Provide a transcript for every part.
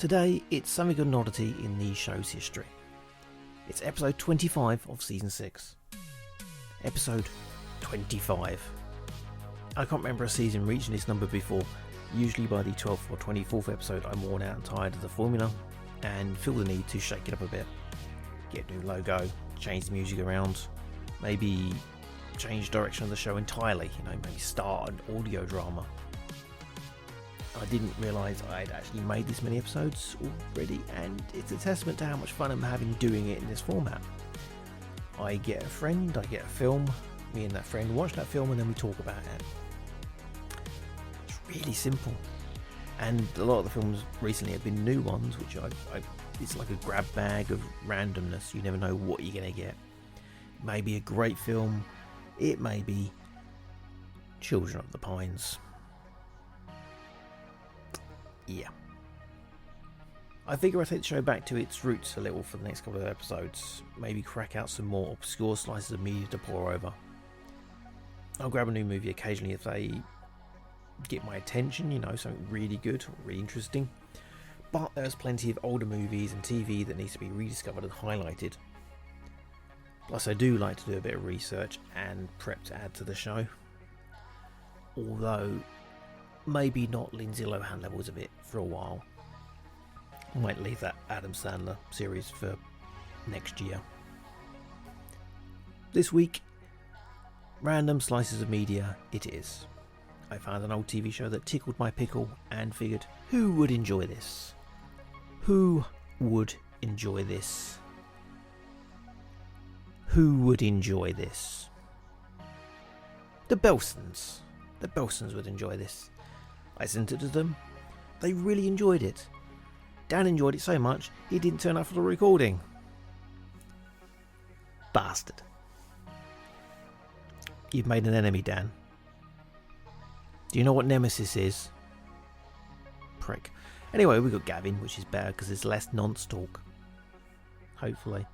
Today, it's something of an oddity in the show's history. It's episode 25 of season 6. Episode 25. I can't remember a season reaching this number before. Usually by the 12th or 24th episode, I'm worn out and tired of the formula and feel the need to shake it up a bit. Get a new logo, change the music around, maybe change direction of the show entirely, maybe start an audio drama. I didn't realise I had actually made this many episodes already, and it's a testament to how much fun I'm having doing it in this format. I get a friend, I get a film, me and that friend watch that film and then we talk about it. It's really simple. And a lot of the films recently have been new ones, which it's like a grab bag of randomness. You never know what you're going to get. It may be a great film, it may be Children of the Pines. Yeah. I figure I take the show back to its roots a little for the next couple of episodes. Maybe crack out some more obscure slices of media to pour over. I'll grab a new movie occasionally if they get my attention, something really good or really interesting. But there's plenty of older movies and TV that needs to be rediscovered and highlighted. Plus I do like to do a bit of research and prep to add to the show. Although maybe not Lindsay Lohan levels of it for a while. I might leave that Adam Sandler series for next year. This week, random slices of media it is. I found an old TV show that tickled my pickle and figured, who would enjoy this? Who would enjoy this? Who would enjoy this? The Belsons. The Belsons would enjoy this. I sent it to them. They really enjoyed it. Dan enjoyed it so much, he didn't turn up for the recording. Bastard. You've made an enemy, Dan. Do you know what Nemesis is? Prick. Anyway, we got Gavin, which is better because there's less nonce talk. Hopefully.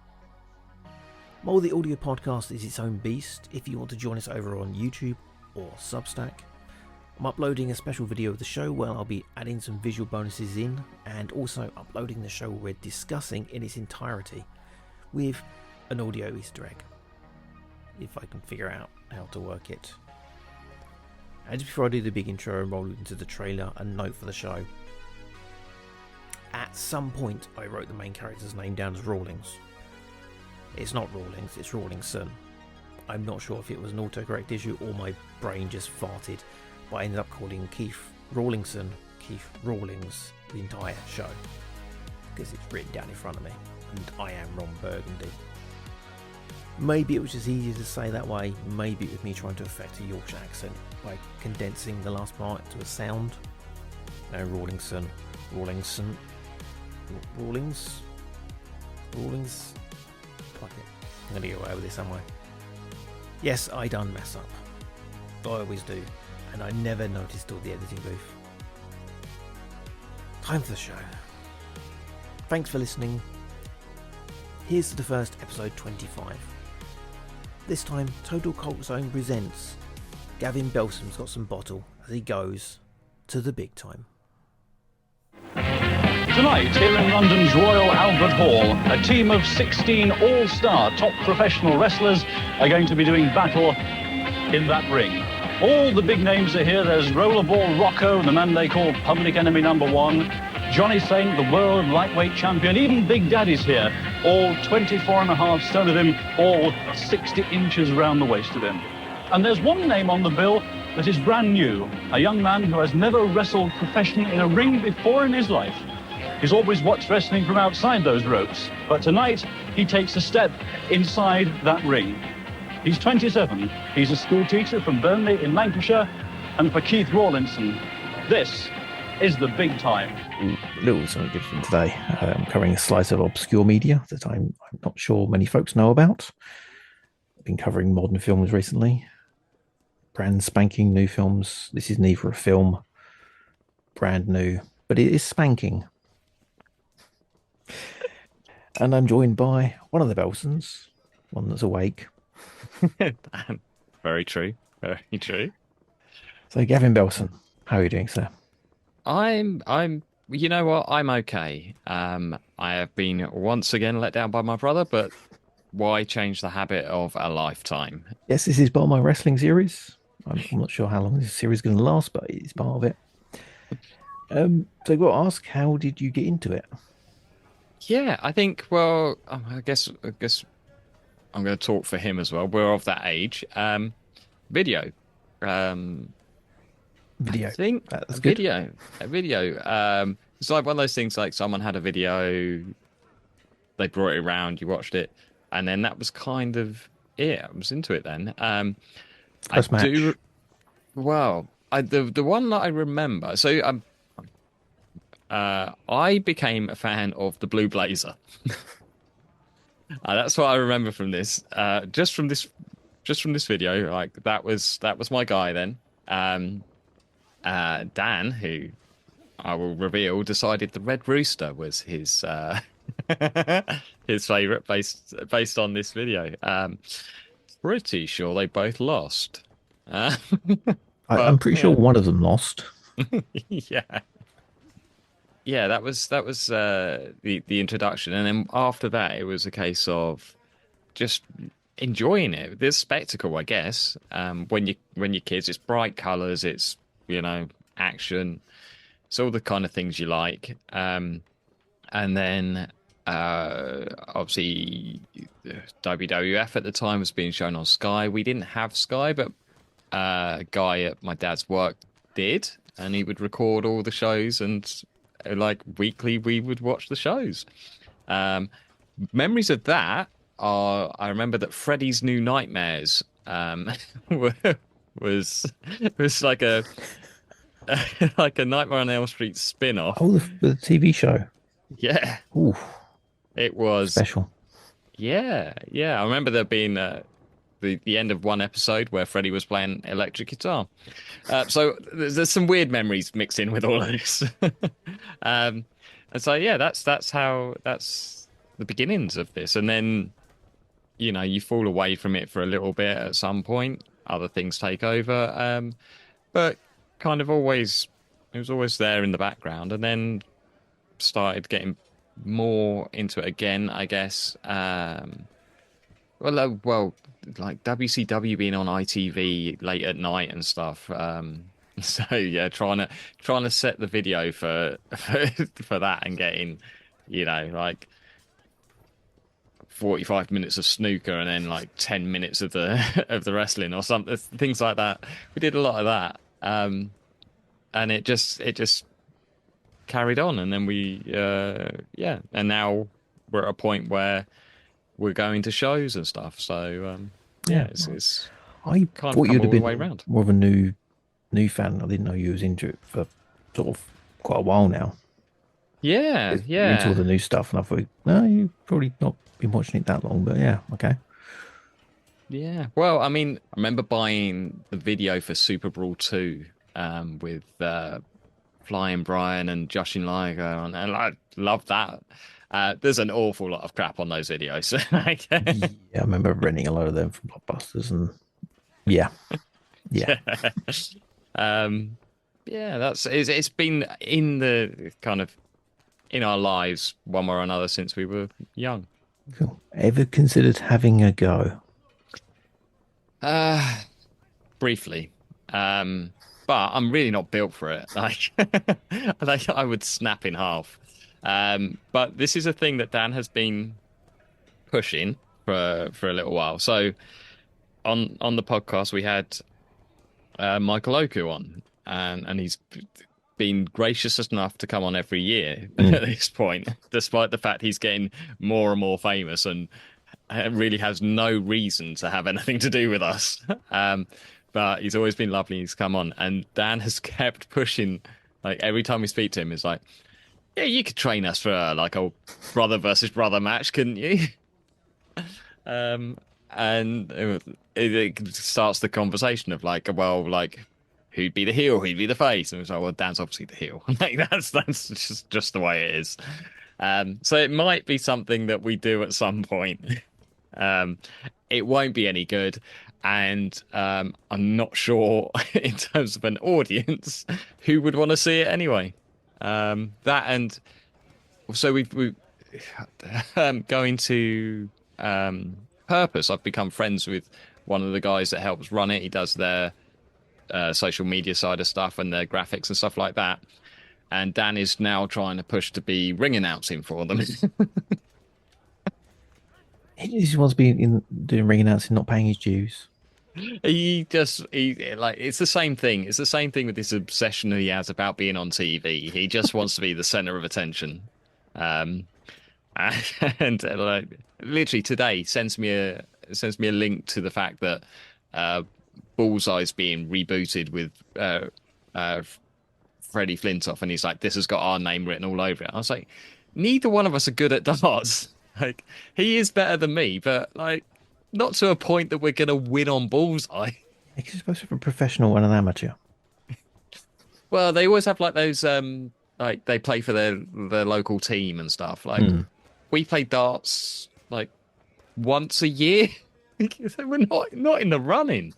Mold the Audio Podcast is its own beast. If you want to join us over on YouTube or Substack, I'm uploading a special video of the show where I'll be adding some visual bonuses in, and also uploading the show we're discussing in its entirety with an audio Easter egg, if I can figure out how to work it. And just before I do the big intro and roll into the trailer, a note for the show. At some point I wrote the main character's name down as Rawlings. It's not Rawlings, it's Rawlinson. I'm not sure if it was an autocorrect issue or my brain just farted, but I ended up calling Keith Rawlingson Keith Rawlings the entire show because it's written down in front of me, and I am Ron Burgundy. Maybe it was just easier to say that way. Maybe it was me trying to affect a Yorkshire accent by condensing the last part to a sound. No, Rawlingson, Rawlingson, Rawlings. Fuck it. I'm gonna get away with this, am I? Yes, I done mess up. I always do. And I never noticed all the editing booth. Time for the show. Thanks for listening. Here's to the first episode 25. This time, Total Cult Zone presents Gavin Belson's got some bottle as he goes to the big time. Tonight, here in London's Royal Albert Hall, a team of 16 all-star top professional wrestlers are going to be doing battle in that ring. All the big names are here. There's Rollerball Rocco, the man they call Public Enemy #1. Johnny Saint, the world lightweight champion. Even Big Daddy's here. All 24.5 stone of him, all 60 inches around the waist of him. And there's one name on the bill that is brand new. A young man who has never wrestled professionally in a ring before in his life. He's always watched wrestling from outside those ropes. But tonight, he takes a step inside that ring. He's 27. He's a school teacher from Burnley in Lancashire. And for Keith Rawlingson, this is the big time. A little something different today. I'm covering a slice of obscure media that I'm not sure many folks know about. I've been covering modern films recently. Brand spanking new films. This is neither a film, brand new, but it is spanking. And I'm joined by one of the Belsons, one that's awake. Very true. Very true. So Gavin Belson, how are you doing, sir? I'm You know what? I'm okay. I have been once again let down by my brother, but why change the habit of a lifetime? Yes, this is part of my wrestling series. I'm not sure how long this series is going to last, but it's part of it. So I've got to ask, how did you get into it? Yeah, I think. Well, I guess I'm going to talk for him as well. We're of that age. Video. Um, I Video. think That's a good. video. A video. It's like one of those things. Like someone had a video, they brought it around, you watched it, and then that was kind of it. I was into it then. I First match. do. Well, the one that I remember. So I became a fan of the Blue Blazer. That's what I remember from this. Just from this video. Like that was my guy then. Um, Dan, who I will reveal, decided the Red Rooster was his favorite based on this video. Pretty sure they both lost. Uh, I'm but pretty sure yeah, one of them lost. yeah. Yeah, that was the introduction, and then after that, it was a case of just enjoying it. This spectacle, I guess. When you're kids, it's bright colours, it's action, it's all the kind of things you like. And then obviously WWF at the time was being shown on Sky. We didn't have Sky, but a guy at my dad's work did, and he would record all the shows and like weekly we would watch the shows. Um, Memories of that are I remember that Freddy's New Nightmares were- was was like a like a Nightmare on Elm Street spin-off. Oh, the TV show. Yeah, Ooh, it was. special. Yeah, yeah. I remember there being the end of one episode where Freddy was playing electric guitar. So there's some weird memories mixed in with all of this. um, and so yeah, that's the beginnings of this, and then you fall away from it for a little bit at some point. Other things take over, but kind of always it was always there in the background, and then started getting more into it again, I guess. Well, like WCW being on ITV late at night and stuff. So yeah, trying to set the video for that and getting, like 45 minutes of snooker and then like 10 minutes of the of the wrestling or something, things like that. We did a lot of that, and it just carried on, and then yeah, and now we're at a point where we're going to shows and stuff. So yeah, Yeah. it's I kind of thought come you'd all have the way been around. more of a new fan. I didn't know you was into it for sort of quite a while now. Yeah, You're into all yeah, the new stuff, and I thought, no, you've probably not been watching it that long, but yeah, okay. yeah. Well, I mean, I remember buying the video for Super Brawl 2 with Flying Brian and Jushin Liger, and I love that. There's an awful lot of crap on those videos. Like, Yeah, I remember renting a lot of them from Blockbusters, and yeah, yeah. yeah. Um, yeah, it's been in the kind of in our lives one way or another since we were young. Cool. Ever considered having a go? Uh, Briefly. But I'm really not built for it. Like I would snap in half. But this is a thing that Dan has been pushing for a little while. So on the podcast we had Michael Oku on, and he's been gracious enough to come on every year at this point, despite the fact he's getting more and more famous and really has no reason to have anything to do with us. But he's always been lovely. He's come on, and Dan has kept pushing. Like every time we speak to him, it's like, "Yeah, you could train us for like a brother versus brother match, couldn't you?" And it starts the conversation of like, well, like who'd be the heel, who'd be the face, and it's like, well, Dan's obviously the heel. Like that's just the way it is. So it might be something that we do at some point. Um, it won't be any good, and I'm not sure in terms of an audience who would want to see it anyway. That and so we going to Purpose. I've become friends with one of the guys that helps run it. He does their social media side of stuff and their graphics and stuff like that. And Dan is now trying to push to be ring announcing for them. He just wants to be doing ring announcing, not paying his dues. He like it's the same thing. It's the same thing with this obsession he has about being on TV. He just wants to be the center of attention. And like literally today sends me a link to the fact that Bullseye's being rebooted with Freddie Flintoff, and he's like, "This has got our name written all over it." I was like, "Neither one of us are good at darts. Like, he is better than me, but like, not to a point that we're gonna win on Bullseye." You're supposed to have a professional and an amateur. Well, they always have like those like they play for their local team and stuff. Like we play darts like once a year. So we're not in the running.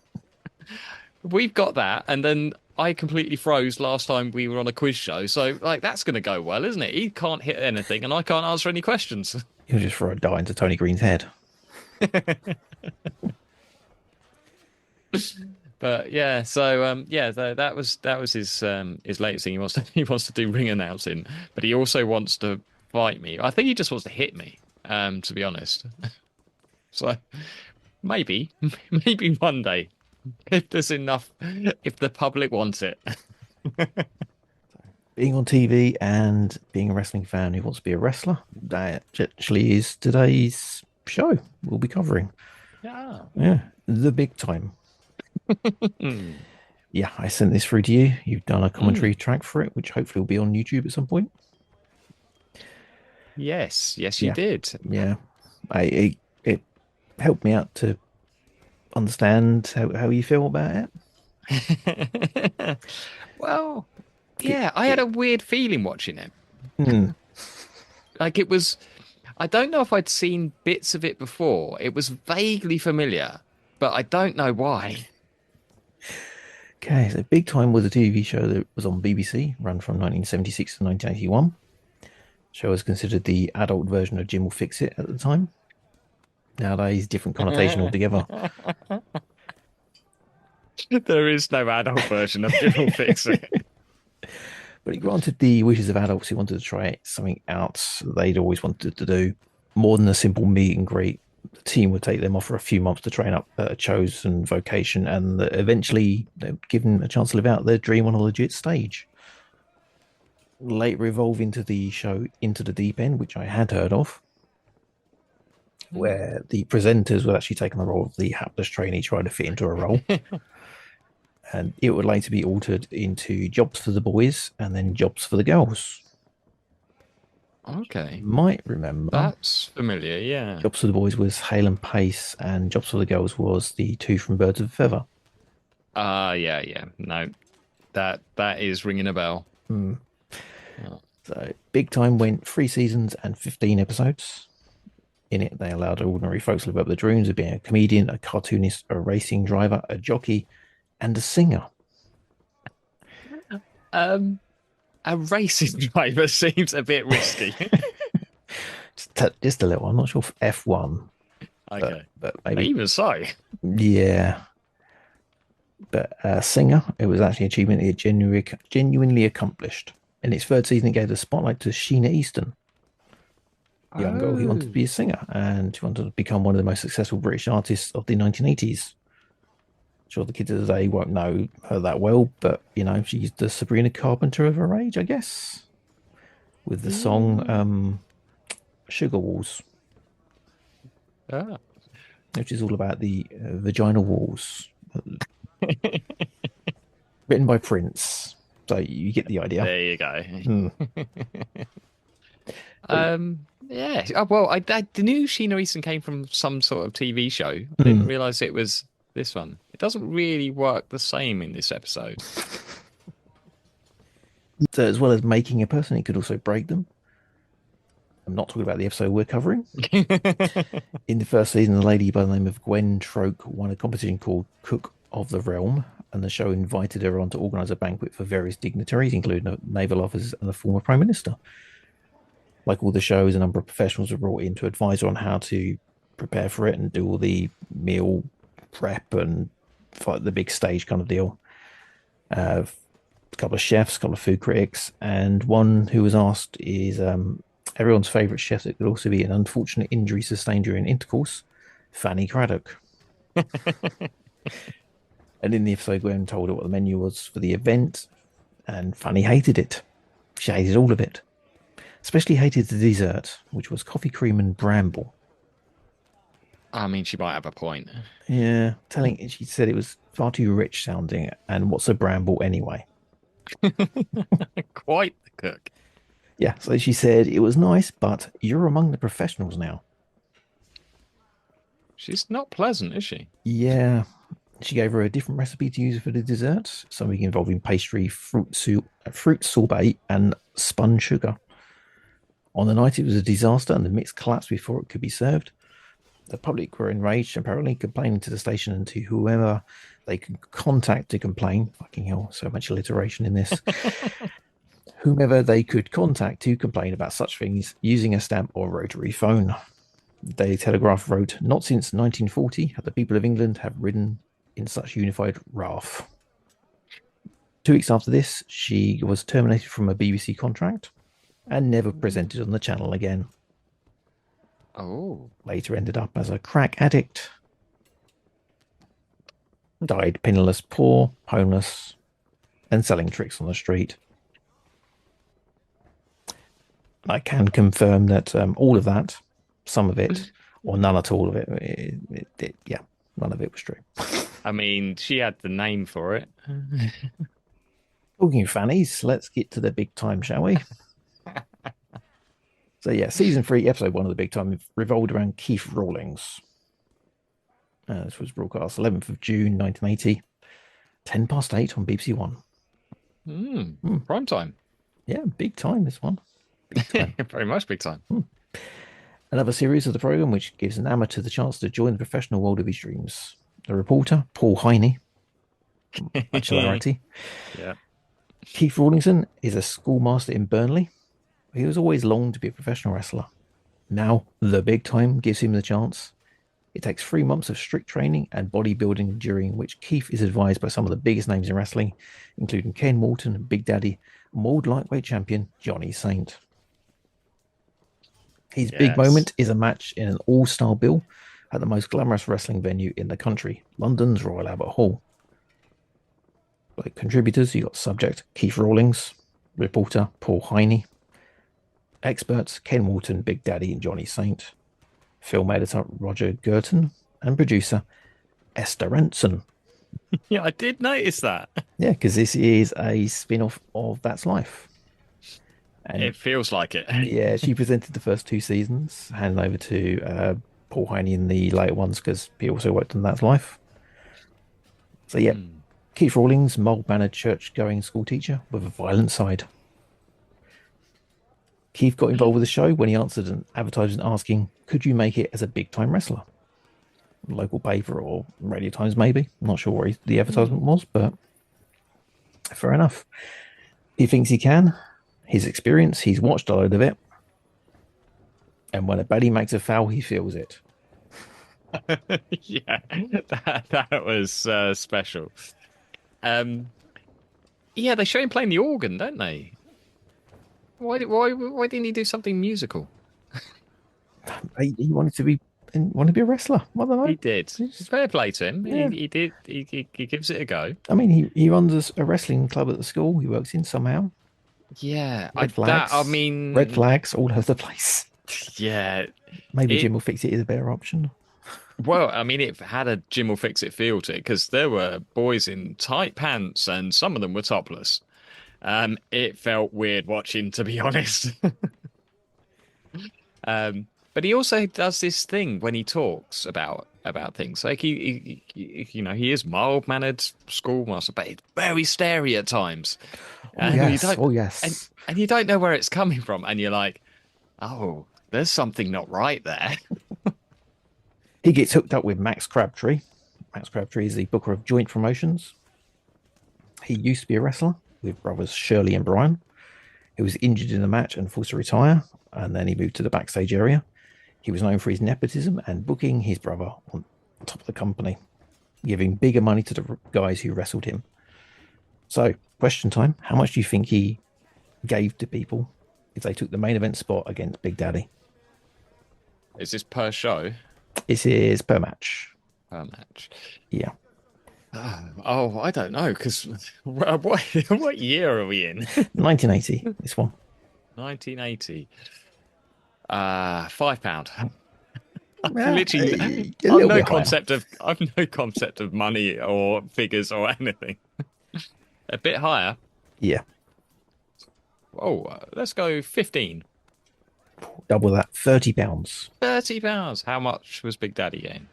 We've got that, and then I completely froze last time we were on a quiz show. So like that's going to go well, isn't it? He can't hit anything, and I can't answer any questions. He'll just throw a dart into Tony Green's head. But yeah, so that was his latest thing. He wants to do ring announcing, but he also wants to fight me. I think he just wants to hit me, to be honest. So maybe one day, if there's enough, if the public wants it. Being on TV and being a wrestling fan who wants to be a wrestler, that actually is today's show we'll be covering. Yeah, the big time. Yeah, I sent this through to you. You've done a commentary track for it, which hopefully will be on YouTube at some point. Yes, you did. Yeah, it helped me out to understand how you feel about it. Well, yeah, I had a weird feeling watching it. Like it was, I don't know if I'd seen bits of it before. It was vaguely familiar, but I don't know why. Okay, so Big Time was a TV show that was on BBC, run from 1976 to 1981. The show was considered the adult version of Jim Will Fix It at the time. Nowadays, different connotation altogether. There is no adult version of Jim Will Fix It. But it granted the wishes of adults who wanted to try something out they'd always wanted to do. More than a simple meet and greet, the team would take them off for a few months to train up a chosen vocation, and eventually they're given a chance to live out their dream on a legit stage. Later evolved into the show Into the Deep End, which I had heard of, where the presenters would actually take on the role of the hapless trainee trying to fit into a role. And it would later be altered into Jobs for the Boys and then Jobs for the Girls. Okay. You might remember. That's familiar, yeah. Jobs for the Boys was Hale and Pace, and Jobs for the Girls was the two from Birds of a Feather. Yeah. No, that is ringing a bell. Oh. So Big Time went 3 seasons and 15 episodes. In it, they allowed ordinary folks to live up their dreams of being a comedian, a cartoonist, a racing driver, a jockey, and a singer. A racing driver seems a bit risky. just a little. I'm not sure if F1. Okay, but maybe even so. Yeah, but singer, it was actually an achievement it genuinely accomplished. In its 3rd season, it gave the spotlight to Sheena Easton, a young girl who wanted to be a singer and she wanted to become one of the most successful British artists of the 1980s. Sure, the kids of today won't know her that well, but she's the Sabrina Carpenter of her age, I guess, with the song Sugar Walls, which is all about the vaginal walls, written by Prince. So you get the idea. There you go. Yeah. Oh, well, I knew Sheena Easton came from some sort of TV show. I didn't realize it was this one. It doesn't really work the same in this episode. So as well as making a person, it could also break them. I'm not talking about the episode we're covering. In the 1st season, a lady by the name of Gwen Troke won a competition called Cook of the Realm, and the show invited her on to organise a banquet for various dignitaries, including naval officers and the former Prime Minister. Like all the shows, a number of professionals were brought in to advise her on how to prepare for it and do all the meal prep and fight the big stage kind of deal. A couple of chefs, a couple of food critics, and one who was asked is everyone's favourite chef that could also be an unfortunate injury sustained during intercourse, Fanny Craddock. And in the episode, Gwen told her what the menu was for the event, and Fanny hated it. She hated all of it. Especially hated the dessert, which was coffee cream and bramble. I mean, she might have a point. Yeah, she said it was far too rich sounding, and what's a bramble anyway? Quite the cook. Yeah, so she said it was nice, but you're among the professionals now. She's not pleasant, is she? Yeah. She gave her a different recipe to use for the dessert, something involving pastry, fruit sorbet, and spun sugar. On the night, it was a disaster, and the mix collapsed before it could be served. The public were enraged, apparently complaining to the station and to whoever they could contact to complain. Fucking hell, so much alliteration in this. Whomever they could contact to complain about such things using a stamp or rotary phone. The Daily Telegraph wrote, "Not since 1940 have the people of England have ridden in such unified wrath." 2 weeks after this, she was terminated from a BBC contract and never presented on the channel again. Oh. Later ended up as a crack addict. Died penniless, poor, homeless, and selling tricks on the street. I can confirm that all of that, some of it, or none at all of it, yeah, none of it was true. I mean, she had the name for it. Talking of fannies, let's get to the big time, shall we? So yeah, season 3, episode 1 of the big time revolved around Keith Rawlingson. This was broadcast 11th of June 1980, 8:10 on BBC One. Prime time. Yeah, big time, this one. Big time. Very much big time. Another series of the programme which gives an amateur the chance to join the professional world of his dreams. The reporter, Paul Heine. Much hilarity. Yeah. Keith Rawlingson is a schoolmaster in Burnley. He was always longed to be a professional wrestler. Now, the big time gives him the chance. It takes 3 months of strict training and bodybuilding, during which Keith is advised by some of the biggest names in wrestling, including Ken Morton, Big Daddy, and world lightweight champion Johnny Saint. His big moment is a match in an all-star bill at the most glamorous wrestling venue in the country, London's Royal Albert Hall. Like contributors, you got subject Keith Rawlings, reporter Paul Heine, experts Ken Morton, Big Daddy, and Johnny Saint, film editor Roger Girton, and producer Esther Ranson. Yeah, I did notice that. Yeah, because this is a spin-off of That's Life. And it feels like it. Yeah, she presented the first 2 seasons, handed over to Paul Heine in the later ones because he also worked on That's Life. So yeah, Keith Rawlings, mild-mannered church-going school teacher with a violent side. Keith got involved with the show when he answered an advertisement asking, could you make it as a big-time wrestler? Local paper or Radio Times, maybe. I'm not sure what the advertisement was, but fair enough. He thinks he can. His experience, he's watched a load of it. And when a baddie makes a foul, he feels it. Yeah, that was special. Yeah, they show him playing the organ, don't they? Why didn't he do something musical? He wanted to be a wrestler. I don't know. He did. It's fair play to him. Yeah. He did. He gives it a go. I mean, he runs a wrestling club at the school he works in somehow. Yeah, Red flags all over the place. Yeah, maybe Jim will fix it is a better option. Well, I mean, it had a Jim will fix it feel to it because there were boys in tight pants and some of them were topless. It felt weird watching, to be honest. But he also does this thing when he talks about things. Like he is mild-mannered schoolmaster, but it's very stary at times. Yes. And you don't know where it's coming from, and you're like, oh, there's something not right there. He gets hooked up with Max Crabtree. Max Crabtree is the booker of joint promotions. He used to be a wrestler with brothers Shirley and Brian. He was injured in a match and forced to retire, and then he moved to the backstage area. He was known for his nepotism and booking his brother on top of the company, giving bigger money to the guys who wrestled him. So, question time. How much do you think he gave to people if they took the main event spot against Big Daddy? Is this per show? This is per match. Per match. Yeah. Oh, I don't know, because what year are we in? 1980, this one. 1980. £5. I've no concept of money or figures or anything. A bit higher. Yeah. Oh, let's go 15. Double that, £30. £30. How much was Big Daddy getting?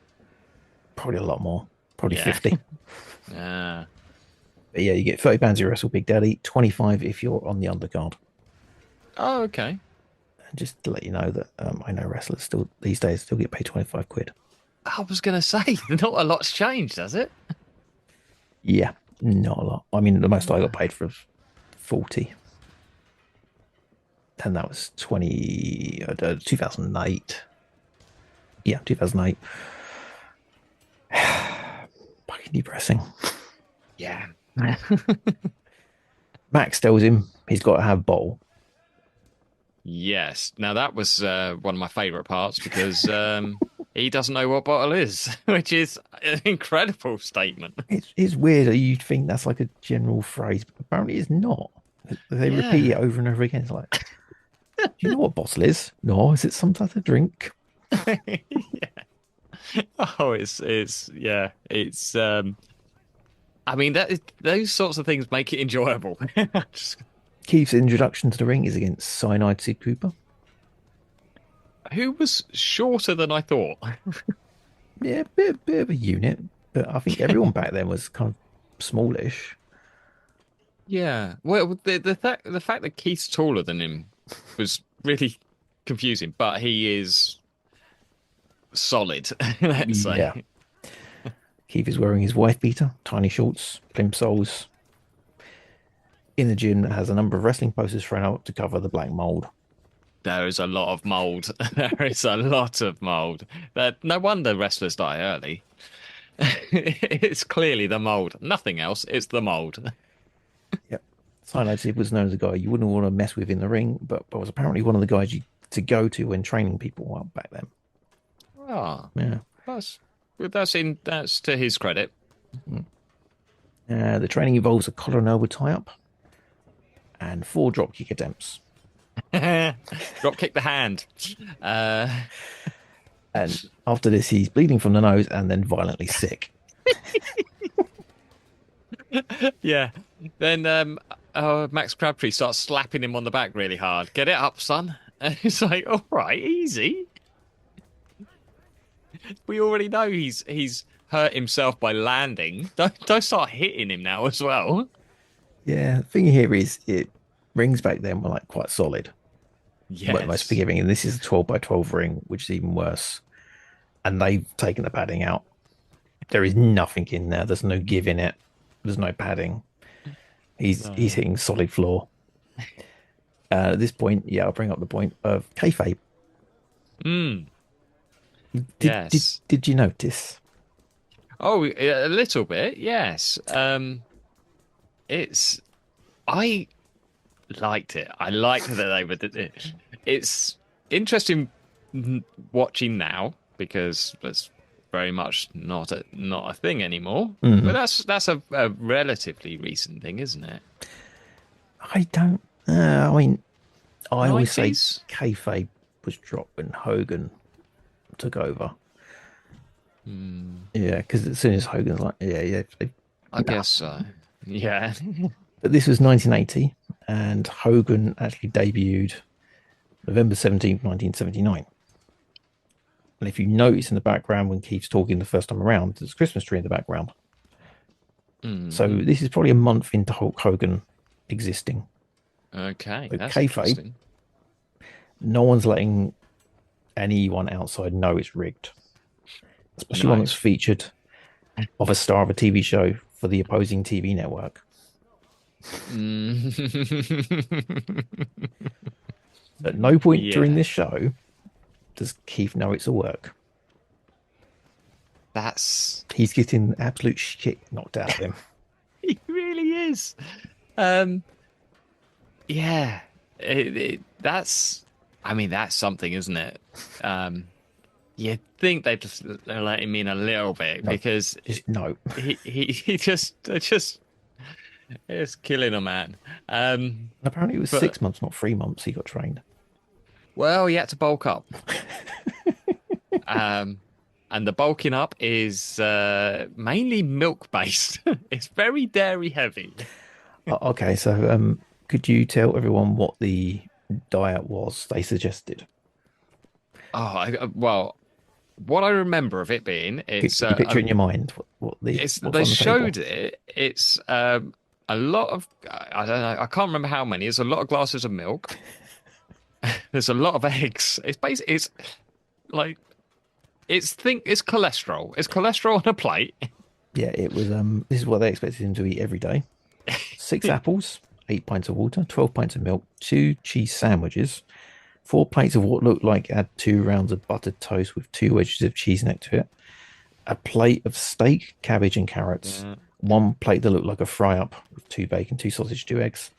Probably a lot more. Probably 50. Yeah. But yeah, you get £30 if you wrestle Big Daddy, 25 if you're on the undercard. Oh, okay. And just to let you know that I know wrestlers still these days still get paid 25 quid. I was going to say, not a lot's changed, has it? Yeah, not a lot. I mean, the most I got paid for was 40. And that was 2008. Yeah, 2008. Fucking depressing. Yeah. Max tells him he's got to have bottle. Yes. Now that was one of my favourite parts because he doesn't know what bottle is, which is an incredible statement. It's weird that you'd think that's like a general phrase, but apparently it's not. They repeat it over and over again. It's like, do you know what bottle is? No, is it some type of drink? Yeah. Oh, it's I mean those sorts of things make it enjoyable. Keith's introduction to the ring is against Cyanide Sid Cooper, who was shorter than I thought. Yeah, bit of a unit, but I think everyone back then was kind of smallish. Yeah. Well, the fact that Keith's taller than him was really confusing, but he is solid, let's say. Yeah. Keith is wearing his wife beater, tiny shorts, plimp soles. In the gym that has a number of wrestling posters thrown out to cover the black mold. There is a lot of mold. There is a lot of mold. No wonder wrestlers die early. It's clearly the mold. Nothing else. It's the mold. Yep. Cyanide Sid was known as a guy you wouldn't want to mess with in the ring, but was apparently one of the guys you to go to when training people back then. Ah, Yeah. that's to his credit. The training involves a collar and elbow tie-up and 4 dropkick attempts. Drop kick the hand. And after this, he's bleeding from the nose and then violently sick. Yeah. Then Max Crabtree starts slapping him on the back really hard. Get it up, son. And he's like, all right, easy. We already know he's hurt himself by landing. Don't start hitting him now as well. Yeah, the thing here is it rings back then were like quite solid. Yes. Most forgiving, and this is a 12 by 12 ring, which is even worse. And they've taken the padding out. There is nothing in there. There's no give in it. There's no padding. He's hitting solid floor. At this point, yeah, I'll bring up the point of Kayfabe. Yes. Did you notice? Oh, a little bit, yes. I liked it. I liked that they were. It's interesting watching now because it's very much not a thing anymore. But that's a relatively recent thing, isn't it? I don't. I mean, I 90s? always say Kayfabe was dropped when Hogan took over. Yeah, because as soon as Hogan's like, I guess so. Yeah. But this was 1980, and Hogan actually debuted November 17th, 1979. And if you notice in the background when Keith's talking the first time around, there's a Christmas tree in the background. So this is probably a month into Hulk Hogan existing. Okay, But that's Kayfabe, interesting. no one's letting anyone outside know it's rigged. Especially one that's featured of a star of a TV show for the opposing TV network. At no point during Yeah. this show does Keith know it's a work. That's He's getting absolute shit knocked out of him. He really is. Yeah. That's I mean, that's something, isn't it? You think they're letting him in a little bit No, because Just no. he just it's killing a man. Apparently it was But 6 months, not 3 months he got trained. well, he had to bulk up. And the bulking up is mainly milk based. It's very dairy heavy. Okay, so could you tell everyone what the diet was they suggested? Well, what I remember of it being, it's Can you picture in your mind what's they on the table? showed it. It's a lot of I don't know. I can't remember how many. It's a lot of glasses of milk. There's a lot of eggs. It's basically it's like it's cholesterol. It's cholesterol on a plate. Yeah, it was. This is what they expected him to eat every day: 6 apples, 8 pints of water, 12 pints of milk, 2 cheese sandwiches, 4 plates of what looked like had 2 rounds of buttered toast with 2 wedges of cheese next to it, a plate of steak, cabbage, and carrots, Yeah. 1 plate that looked like a fry up with 2 bacon, 2 sausage, 2 eggs.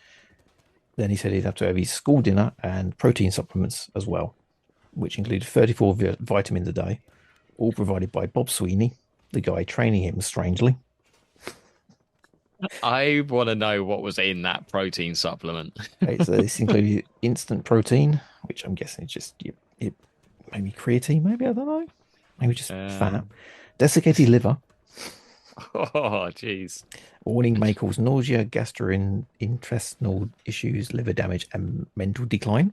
Then he said he'd have to have his school dinner and protein supplements as well, which included 34 vitamins a day, all provided by Bob Sweeney, the guy training him strangely. I want to know what was in that protein supplement. Okay, so this included instant protein, which I'm guessing is just maybe creatine, maybe, I don't know. Maybe just fat. Desiccated liver. Oh, jeez. Warning may cause nausea, gastrointestinal issues, liver damage, and mental decline.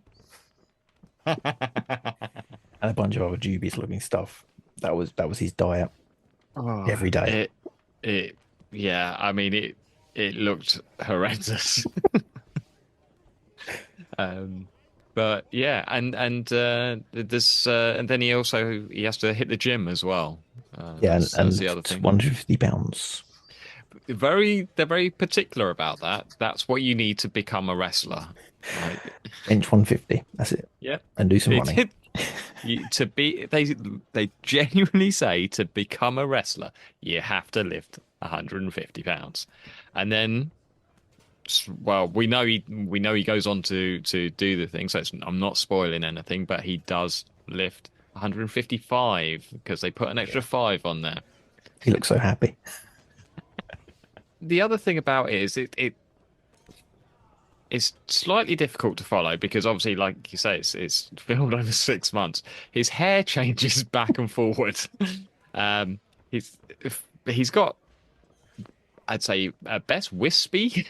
And a bunch of other dubious looking stuff. That was his diet every day. Yeah, I mean it looked horrendous. But yeah, and there's and then he has to hit the gym as well. Yeah, That's the other thing. 150 pounds. They're very particular about that. That's what you need to become a wrestler. Right? Bench 150. That's it. Yeah. And do some running. They genuinely say to become a wrestler, you have to lift 150 pounds, and then, well, we know he goes on to do the thing. So I'm not spoiling anything, but he does lift 155 because they put an extra 5 on there. He looks so happy. The other thing about it is it's slightly difficult to follow because obviously, like you say, it's filmed over 6 months. His hair changes back and forward. He's got, I'd say, best wispy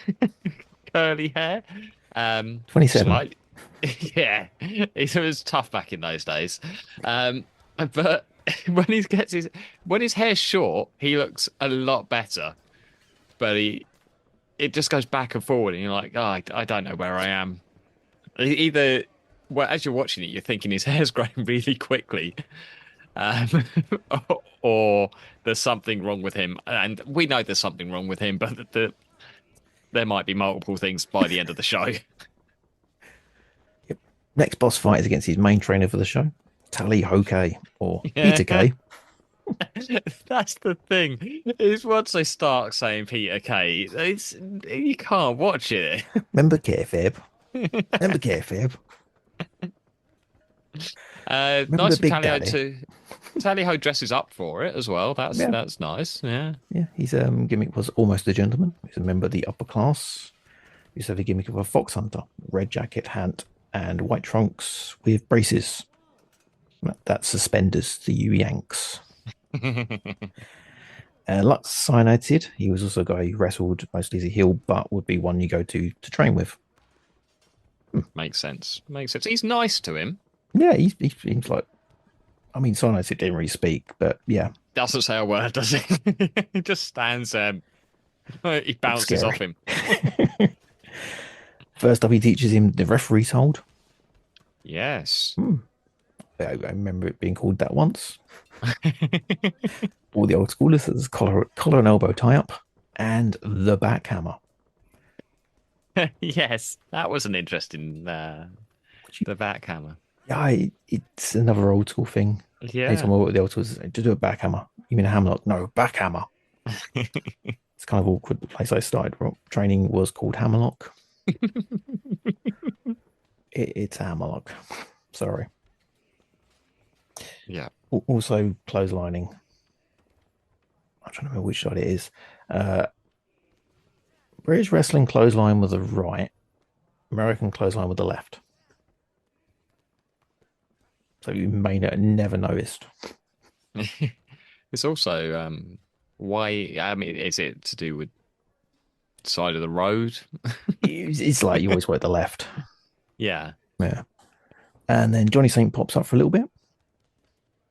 curly hair. 27. Yeah, it was tough back in those days. But when his hair's short, he looks a lot better. But it just goes back and forward, and you're like, oh, I don't know where I am. Either, well, as you're watching it, you're thinking his hair's growing really quickly, or there's something wrong with him, and we know there's something wrong with him, but there might be multiple things by the end of the show. Yep. Next boss fight is against his main trainer for the show, Tally Kaye, or Peter Kaye. That's the thing. Is once they start saying Peter Kaye, you can't watch it. Remember Kayfabe? Remember Kayfabe? Nice of Tally-Ho dresses up for it as well. That's nice. Yeah. Yeah, his gimmick was almost a gentleman. He's a member of the upper class. He used to have a gimmick of a fox hunter, red jacket, hat, and white trunks with braces. That's suspenders to you Yanks. Lux Cyanide, he was also a guy who wrestled mostly as a heel, but would be one you go to train with. Makes sense. He's nice to him. Yeah, he seems like. I mean, Cyanide didn't really speak, but yeah. Doesn't say a word, does he? He just stands there. He bounces off him. First up, he teaches him the referee's hold. Yes. I remember it being called that once. All the old schoolers, there's collar and elbow tie up, and the backhammer. Yes, that was an interesting the backhammer. Yeah, it's another old school thing. Yeah. Anytime I work with the old schools, to do a backhammer. You mean a hammerlock? No, backhammer. It's kind of awkward. The place I started training was called Hammerlock. It's a hammerlock. Sorry. Yeah. Also, clotheslining. I'm trying to remember which side it is. British wrestling clothesline with the right, American clothesline with the left. So you may never noticed. It's also why, I mean, is it to do with side of the road? It's like you always work the left. Yeah. Yeah. And then Johnny Saint pops up for a little bit.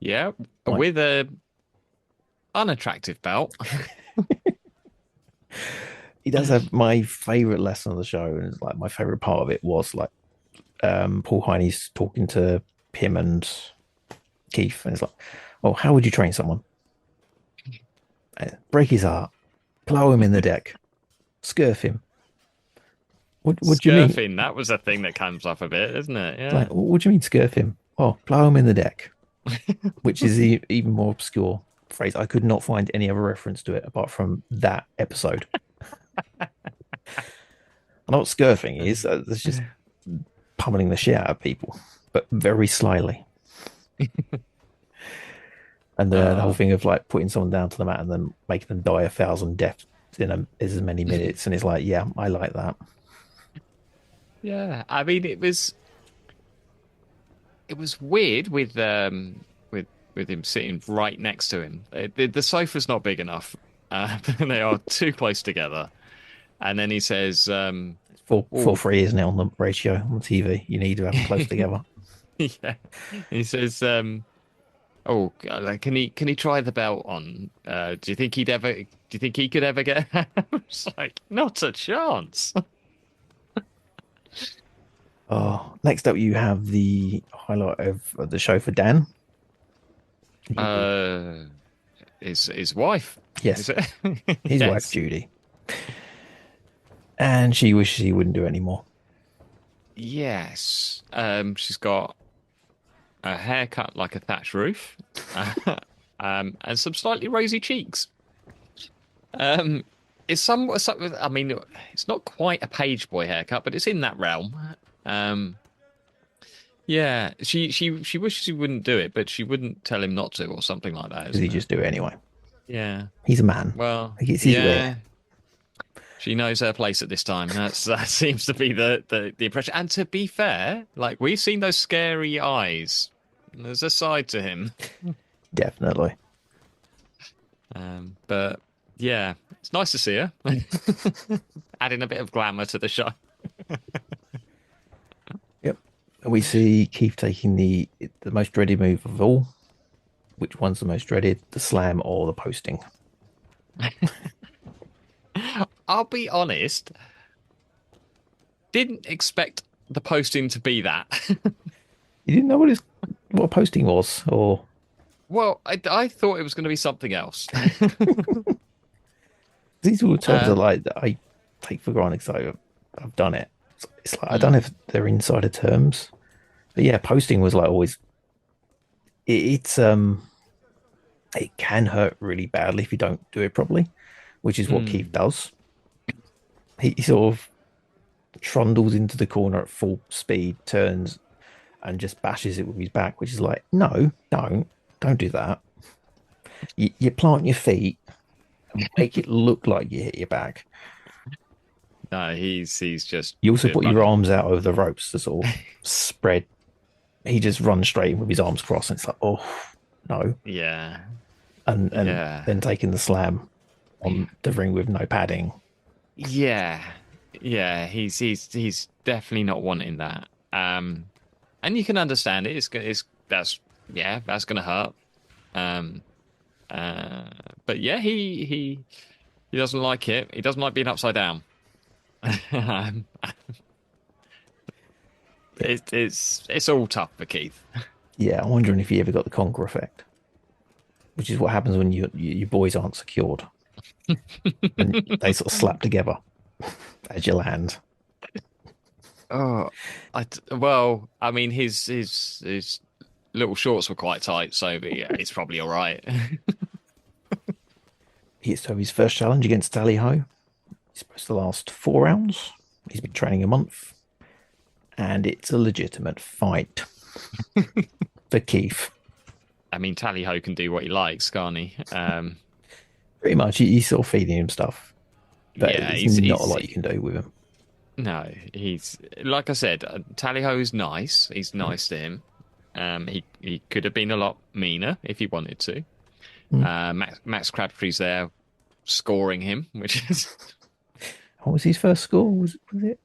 Yeah. Right. With a unattractive belt. He does have my favorite lesson of the show, and it's like my favorite part of it was like Paul Heine's talking to him and Keith, and it's like, "Oh, how would you train someone? Break his heart, plow him in the deck, scurf him. What do you mean? Scurfing, that was a thing that comes up a bit, isn't it? Yeah. Like, what do you mean scurf him? Oh, plow him in the deck," which is the even more obscure phrase. I could not find any other reference to it apart from that episode. I know what scurfing is. It's just pummeling the shit out of people, but very slyly. And the whole thing of like putting someone down to the mat and then making them die 1,000 deaths in as many minutes, and it's like, yeah, I like that. Yeah, I mean, it was weird with him sitting right next to him. The sofa's not big enough. They are too close together. And then he says, 4-3, isn't it, on the ratio on TV? You need to have them close together. Yeah. He says, "Oh, can he try the belt on? Do you think he could ever get?" It's like, not a chance. Oh, next up, you have the highlight of the show for Dan. His wife. Yes, Is it? his Yes. wife Judy, and she wishes he wouldn't do it anymore. Yes. She's got a haircut like a thatched roof, and some slightly rosy cheeks. It's somewhat. I mean, it's not quite a page boy haircut, but it's in that realm. Yeah, she wishes he wouldn't do it, but she wouldn't tell him not to, or something like that. Because he just do it anyway. Yeah. He's a man. Well, It's his way. She knows her place at this time. That seems to be the impression. And to be fair, like, we've seen those scary eyes. There's a side to him. Definitely. But yeah, it's nice to see her. Adding a bit of glamour to the show. Yep. And we see Keith taking the most dreaded move of all. Which one's the most dreaded? The slam or the posting? I'll be honest. Didn't expect the posting to be that. You didn't know what a posting was, or Well, I thought it was going to be something else. these are all terms that like that I take for granted because I've done it. It's like I don't know if they're insider terms, but yeah, posting was like always. It can hurt really badly if you don't do it properly, which is what Keith does. He sort of trundles into the corner at full speed, turns, and just bashes it with his back, which is like, no, don't do that. You plant your feet and make it look like you hit your back. No, he's just. You also put your arms out over the ropes to sort of spread. He just runs straight in with his arms crossed, and it's like, oh no. Yeah. And then taking the slam on the ring with no padding. Yeah. He's definitely not wanting that. And you can understand it. That's going to hurt. But yeah, he doesn't like it. He doesn't like being upside down. It's all tough for Keith. Yeah, I'm wondering if he ever got the conquer effect, which is what happens when your boys aren't secured. And they sort of slap together as you land. Oh, well, I mean, his little shorts were quite tight, so yeah, it's probably all right. He gets to have his first challenge against Tally Ho. He's supposed to last 4 rounds. He's been training a month. And it's a legitimate fight for Keith. I mean, Tally Ho can do what he likes, can't he? Pretty much, he's sort of feeding him stuff. But Yeah, it's not a lot you can do with him. No, he's like I said, Tally Ho is nice. He's nice to him. He could have been a lot meaner if he wanted to. Max Crabtree's there scoring him, which is What was his first score? Was it?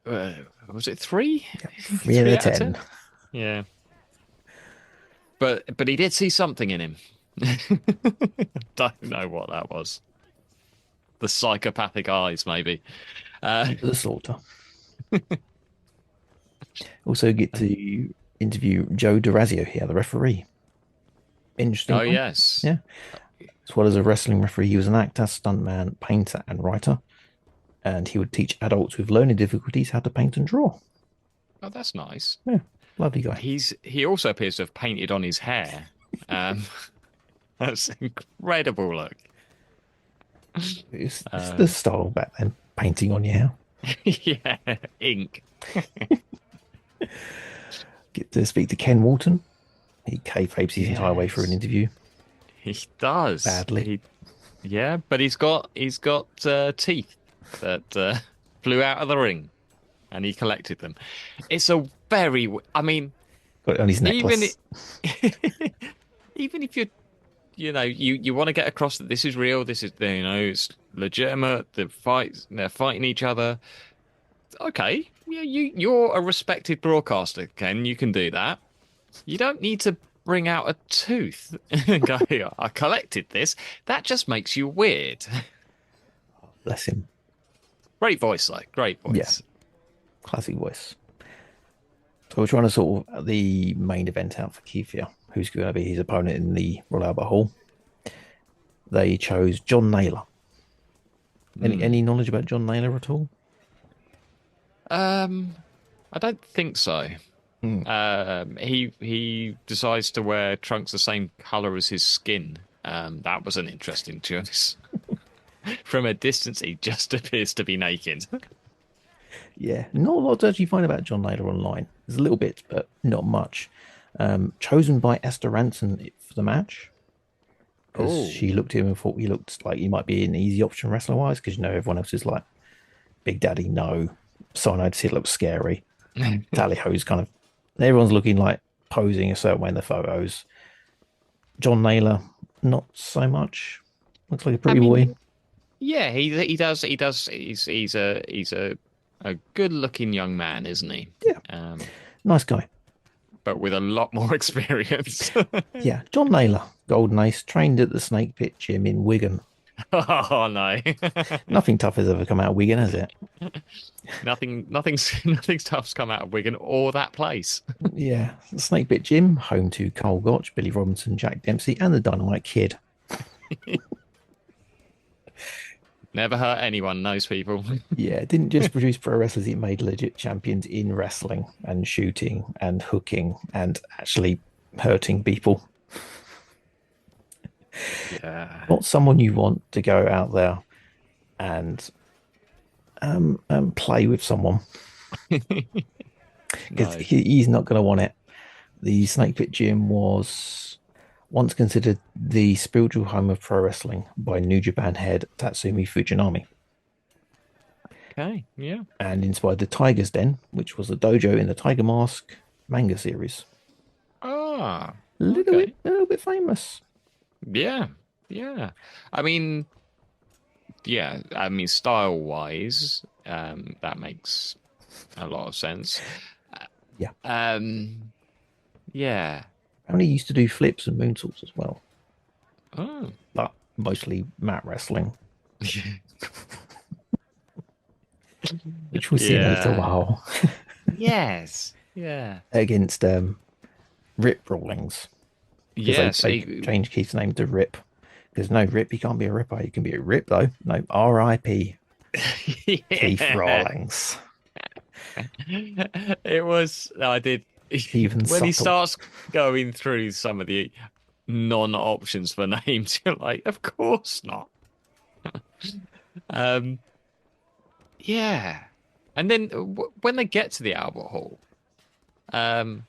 was it 3? Yeah, 3 out of 10. Yeah. But he did see something in him. Don't know what that was. The psychopathic eyes, maybe. The slaughter. Also get to interview Joe DeRazio here, the referee. Interesting. Oh, one. yes. Yeah. As well as a wrestling referee, he was an actor, stuntman, painter, and writer. And he would teach adults with learning difficulties how to paint and draw. Oh, that's nice. Yeah, lovely guy. He also appears to have painted on his hair. That's incredible look. It's the style back then, painting on your hair. Yeah, ink. Get to speak to Ken Walton. He kayfabes his entire way through an interview. He does Badly. Yeah, but he's got teeth that flew out of the ring, and he collected them. It's a very, I mean, Got it on his necklace. Even if you want to get across that this is real, this is it's legitimate. They're fighting each other. Okay, yeah, you're a respected broadcaster, Ken. You can do that. You don't need to bring out a tooth and go, I collected this. That just makes you weird. Bless him. Great voice, though. Great voice. Yeah. Classic voice. So we're trying to sort of the main event out for Keith here, who's going to be his opponent in the Royal Albert Hall. They chose John Naylor. Any knowledge about John Naylor at all? I don't think so. He decides to wear trunks the same color as his skin. That was an interesting choice. From a distance, he just appears to be naked. Yeah, not a lot to actually find about John Naylor online. There's a little bit, but not much. Chosen by Esther Ranson for the match. Because she looked at him and thought he looked like he might be an easy option wrestler-wise, because everyone else is like Big Daddy, no. Cyanide still looks scary. Tally Ho's kind of, everyone's looking like posing a certain way in the photos. John Naylor, not so much. Looks like a pretty boy. Yeah, he does. He's a good-looking young man, isn't he? Yeah. Nice guy. But with a lot more experience. Yeah, John Naylor, Golden Ace, trained at the Snake Pit Gym in Wigan. Oh no! Nothing tough has ever come out of Wigan, has it? Nothing tough's come out of Wigan or that place. Yeah, the Snake Pit Gym, home to Cole Gotch, Billy Robinson, Jack Dempsey, and the Dynamite Kid. Never hurt anyone, those people. Yeah, it didn't just produce pro wrestlers, it made legit champions in wrestling and shooting and hooking and actually hurting people. Yeah. Not someone you want to go out there and play with someone. Because he's not going to want it. The Snake Pit Gym was once considered the spiritual home of pro wrestling by New Japan head Tatsumi Fujinami. Okay, yeah. And inspired the Tiger's Den, which was a dojo in the Tiger Mask manga series. Ah, A little bit famous. Yeah. I mean, style-wise, that makes a lot of sense. Yeah. Yeah. Only used to do flips and moonsaults as well. Oh. But mostly mat wrestling. Which we'll see in a little while. Yes. Yeah. Against Rip Rawlings. Yes. They changed Keith's name to Rip. Because no, Rip, he can't be a Ripper. He can be a Rip, though. No, R.I.P. Keith Rawlings. It was. I did. Even When he subtle. starts going through some of the non-options for names, you're like, of course not. Um, yeah. And then when they get to the Albert Hall, um,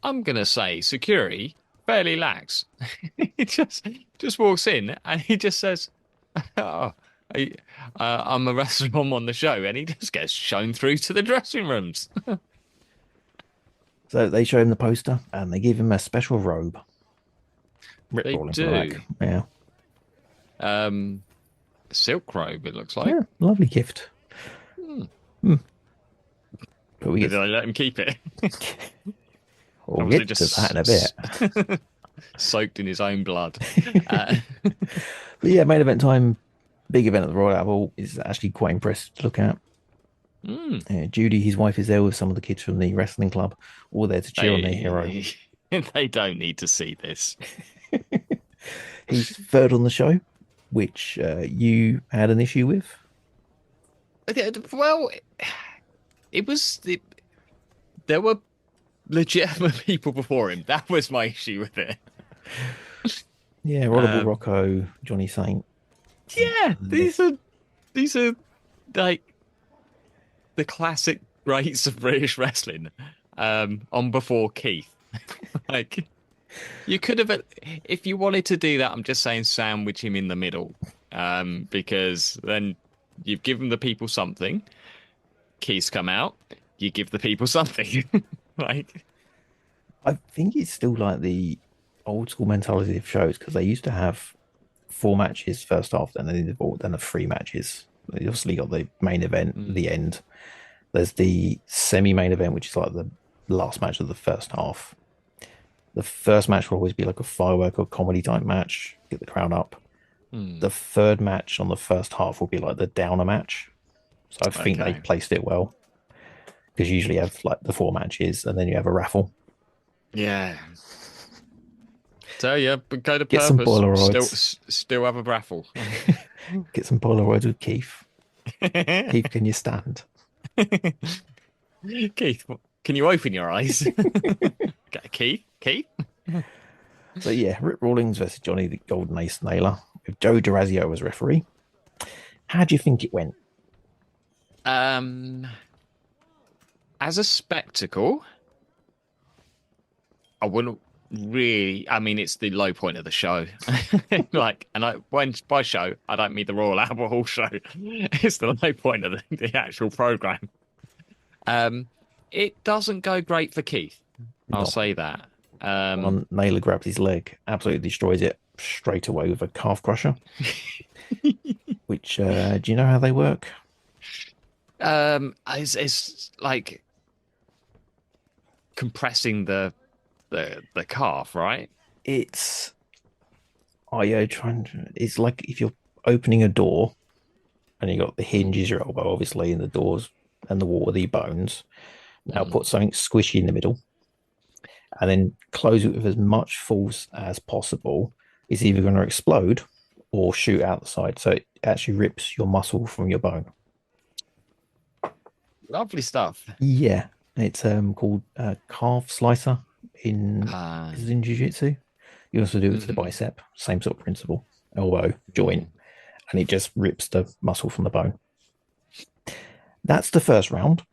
I'm gonna say security fairly lax. He just walks in and he just says, "Oh, I, I'm a wrestler. I'm on the show," and he just gets shown through to the dressing rooms. So they show him the poster and they give him a special robe. Rip They Rawlings do. black. Yeah. Um, Silk robe, it looks like. Yeah, lovely gift. Hmm. But we Did get I let him keep it? we'll Or was it get to that in a bit. soaked in his own blood? Uh, But yeah, main event time, big event at the Royal Albert is actually quite impressive to look at. Judy, his wife, is there with some of the kids from the wrestling club, all there to cheer on their hero. They don't need to see this. He's third on the show, which you had an issue with. Well, it was there were legitimate people before him. That was my issue with it. Yeah, Rollerball Rocco, Johnny Saint. Yeah, these are like the classic greats of British wrestling. On before Keith. Like you could have, if you wanted to do that, I'm just saying sandwich him in the middle. Because then you've given the people something. Keith's come out, you give the people something. Like I think it's still like the old school mentality of shows because they used to have 4 matches first half, and then the 3 matches. They obviously got the main event, the end. There's the semi-main event, which is like the last match of the first half. The first match will always be like a firework or comedy type match, get the crowd up. The third match on the first half will be like the downer match. So I think they placed it well because usually you have like the 4 matches and then you have a raffle. yeah. So yeah, but go to Get some purpose. Polaroids. Still have a raffle. Get some Polaroids with Keith. Keith, can you stand? Keith, can you open your eyes? Keith? So yeah, Rip Rawlings versus Johnny the Golden Ace Nailer with Joe Durazio as referee. How do you think it went? As a spectacle, I wouldn't really. I mean, it's the low point of the show. When by show, I don't mean the Royal Albert Hall show. It's the low point of the actual program. It doesn't go great for Keith. I'll say that. Naylor grabs his leg, absolutely destroys it straight away with a calf crusher. Which do you know how they work? It's like compressing the calf, right? It's it's like if you're opening a door and you got the hinge is your elbow, obviously, and the doors and the wall are the bones. Now put something squishy in the middle and then close it with as much force as possible. It's either going to explode or shoot out the side. So it actually rips your muscle from your bone. Lovely stuff. Yeah. It's called calf slicer in jiu-jitsu. You also do it to the bicep. Same sort of principle. Elbow, joint. And it just rips the muscle from the bone. That's the first round.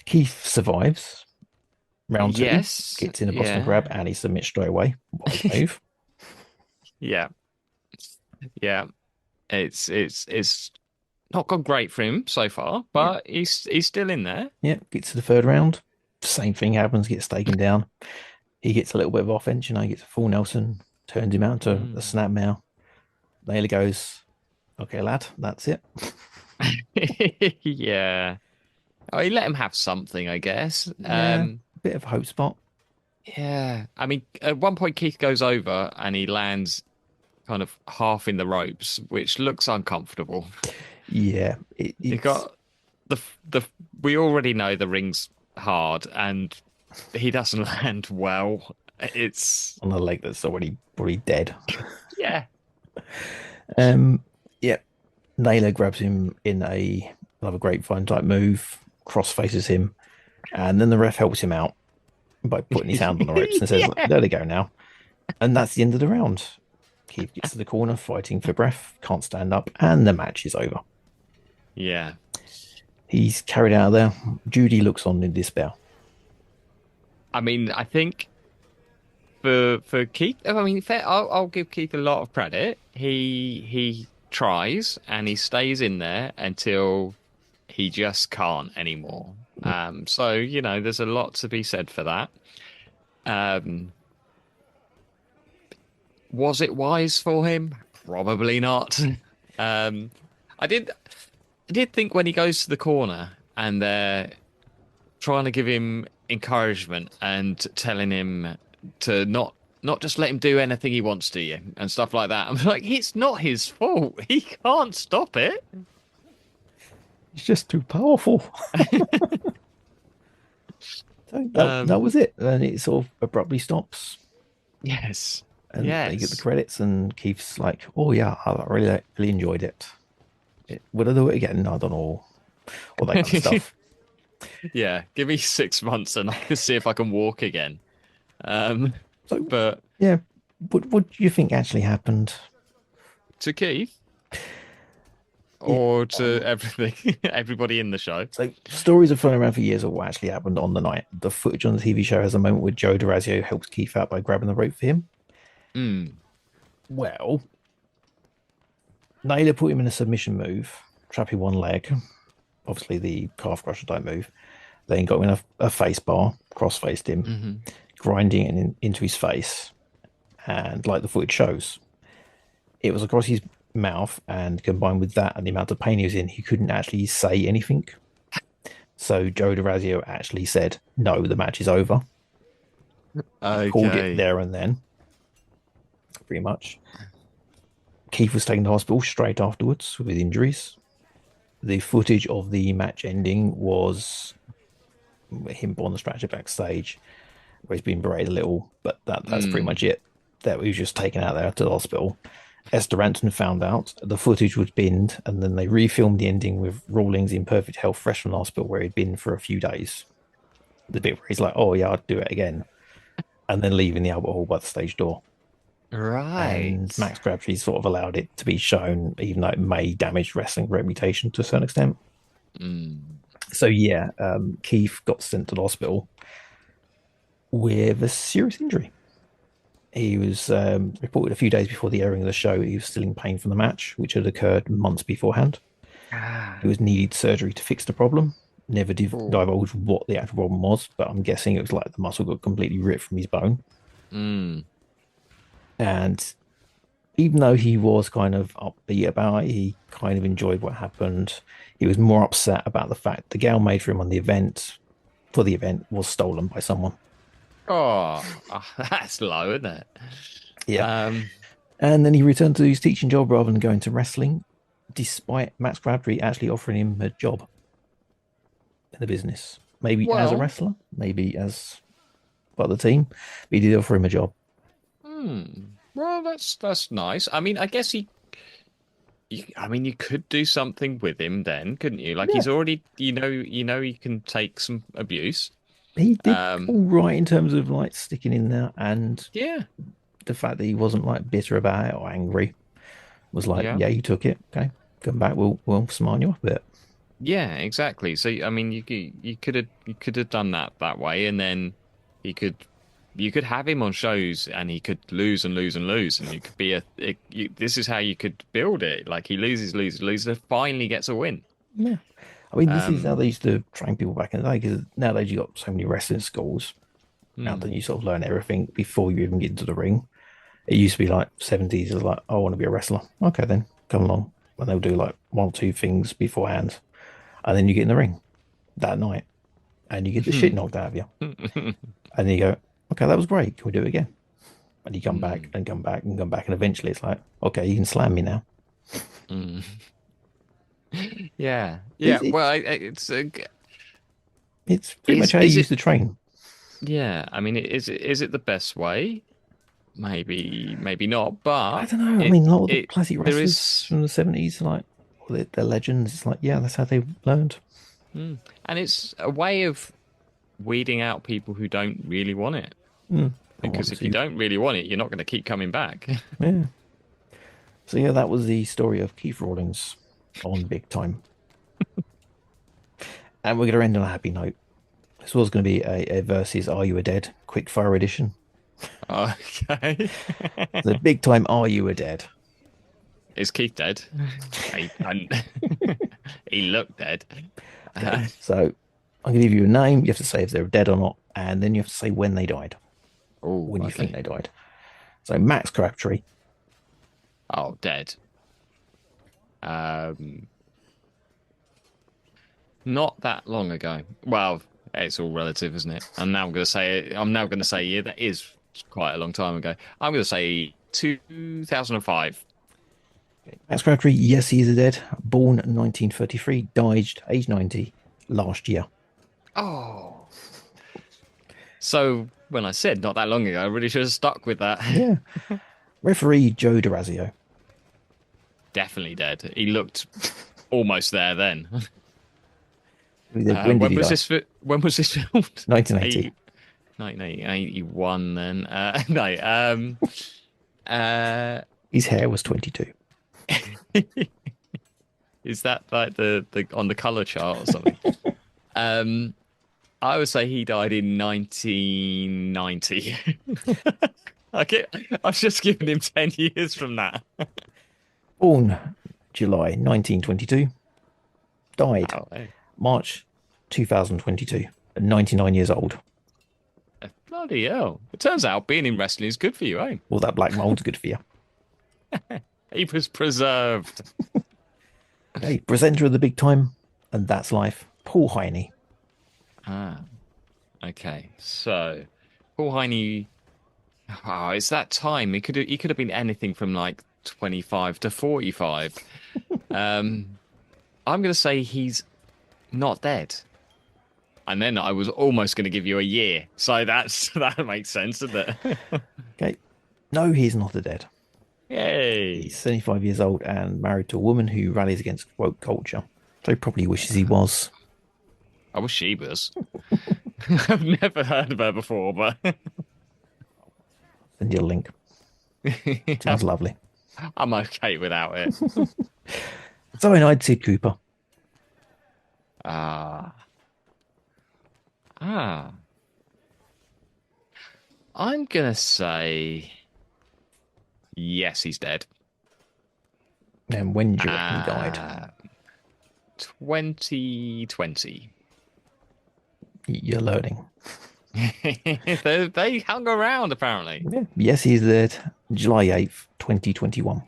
Keith survives. Round 2, gets in a Boston Crab and he submits straight away. Move. Yeah. It's not gone great for him so far, but he's still in there. Yeah, gets to the third round. Same thing happens, gets taken down. He gets a little bit of offense, he gets a full Nelson, turns him out to a snap mouth. Naylor goes, okay, lad, that's it. Yeah. Oh, he let him have something, I guess. Yeah, bit of a hope spot. Yeah. I mean, at one point Keith goes over and he lands kind of half in the ropes, which looks uncomfortable. Yeah. You got we already know the ring's hard and he doesn't land well. It's on a leg that's already dead. Yeah. Yeah. Naylor grabs him in a another grapevine type move, cross faces him, and then the ref helps him out by putting his hand on the ropes and says, Yeah. there they go now. And that's the end of the round. Keith gets to the corner, fighting for breath, can't stand up, and the match is over. Yeah. He's carried out of there. Judy looks on in despair. I mean, I think for Keith, I mean, I'll give Keith a lot of credit. He tries and he stays in there until he just can't anymore. So you know, there's a lot to be said for that. Was it wise for him? Probably not. I did think when he goes to the corner and they're trying to give him encouragement and telling him to not just let him do anything he wants to you and stuff like that. I'm like, it's not his fault. He can't stop it. He's just too powerful. So that was it. And it sort of abruptly stops. Yes. And Yes. they get the credits, and Keith's like, oh, yeah, I really enjoyed it. Would I do it again? I don't know. All that kind of stuff. Yeah, give me 6 months and I can see if I can walk again. So, But yeah, what do you think actually happened? to Keith or to everybody in the show. So stories have flown around for years of what actually happened on the night. The footage on the TV show has a moment where Joe DeRazio helps Keith out by grabbing the rope for him. Well, Naylor put him in a submission move, trapping one leg, obviously the calf crusher type move. Then got him in a face bar, cross-faced him, grinding it into his face. And like the footage shows, it was across his mouth, and combined with that and the amount of pain he was in, he couldn't actually say anything. So Joe DeRazio actually said, no, the match is over. Okay. Called it there and then. Pretty much. Keith was taken to hospital straight afterwards with injuries. The footage of the match ending was him on the stretcher backstage, where he's been berated a little, but that's pretty much it. That he was just taken out there to the hospital. Esther Ranton found out the footage was binned, and then they refilmed the ending with Rawlings in perfect health, fresh from the hospital where he'd been for a few days. The bit where he's like, "Oh yeah, I'd do it again," and then leaving the Albert Hall by the stage door. Right. And Max Crabtree sort of allowed it to be shown, even though it may damage wrestling reputation to a certain extent. So yeah, Keith got sent to the hospital with a serious injury. He was reported a few days before the airing of the show. He was still in pain from the match, which had occurred months beforehand. He was needed surgery to fix the problem. Never divulged what the actual problem was, but I'm guessing it was like the muscle got completely ripped from his bone. And even though he was kind of upbeat about it, he kind of enjoyed what happened. He was more upset about the fact the gown made for him on the event, was stolen by someone. Oh, that's low, isn't it? Yeah. And then he returned to his teaching job rather than going to wrestling, despite Max Crabtree actually offering him a job in the business. Maybe as a wrestler, maybe as part of the team. But he did offer him a job. Well, that's nice. I mean, I guess you could do something with him then, couldn't you? Like he's already, you know, he can take some abuse. He did all right in terms of like sticking in there, and the fact that he wasn't like bitter about it or angry was like, yeah, you took it. Okay, come back. We'll smart you up a bit. Yeah, exactly. So I mean, you could have done that way, and then you could have him on shows, and he could lose and lose and lose, and you could be this is how you could build it. Like he loses, and finally gets a win. Yeah. I mean, this is how they used to train people back in the day, because nowadays you got so many wrestling schools. Now that you sort of learn everything before you even get into the ring. It used to be like 70s, it was like, I want to be a wrestler. Okay, then come along. And they'll do like one or two things beforehand. And then you get in the ring that night and you get the shit knocked out of you. And then you go, okay, that was great. Can we do it again? And you come back and come back and come back. And eventually it's like, okay, you can slam me now. Yeah. Well, it's pretty much how you used to train. Yeah, I mean, is it the best way? Maybe not. But I don't know. I mean, a lot of the classic wrestlers from the 70s, like they're legends. It's like, yeah, that's how they learned. And it's a way of weeding out people who don't really want it. Because if you don't really want it, you're not going to keep coming back. Yeah. So yeah, that was the story of Keith Rawlings on Big Time. And we're going to end on a happy note. This was going to be a versus Are You a Dead quickfire edition. Okay. The Big Time Are You a Dead? Is Keith dead? He looked dead. Okay, so I'm going to give you a name. You have to say if they're dead or not, and then you have to say when they died. When you think they died. So Max Crabtree. Oh, dead. Not that long ago. Well, it's all relative, isn't it? I'm now going to say yeah, that is quite a long time ago. I'm going to say 2005. Max Crabtree, yes, he is dead. Born 1933, died age 90 last year. Oh. So when I said not that long ago, I really should have stuck with that. Yeah. Referee Joe DeRazio. Definitely dead. He looked almost there then. When was this filmed? 1980. 1981 then. No. His hair was 22. Is that like the on the color chart or something? I would say he died in 1990. I've just given him 10 years from that. Born July 1922. Died March 2022 at 99 years old. Bloody hell. It turns out being in wrestling is good for you, eh? Well, that black mold's good for you. He was preserved. Okay, presenter of the Big Time, and that's life. Paul Heine. Okay. So, Paul Heine. Oh, it's that time. He could have been anything from like 25 to 45. I'm going to say he's not dead. And then I was almost going to give you a year. So that makes sense, doesn't it? Okay. No, he's not dead. Yay. He's 75 years old and married to a woman who rallies against woke culture. So he probably wishes he was. I wish she was. I've never heard of her before, but... Send you a link. Sounds lovely. I'm okay without it. Cyanide Sid Cooper. I'm going to say... Yes, he's dead. And when do you reckon he died? 2020. You're learning. They hung around, apparently. Yeah. Yes, he's dead. July 8th, 2021.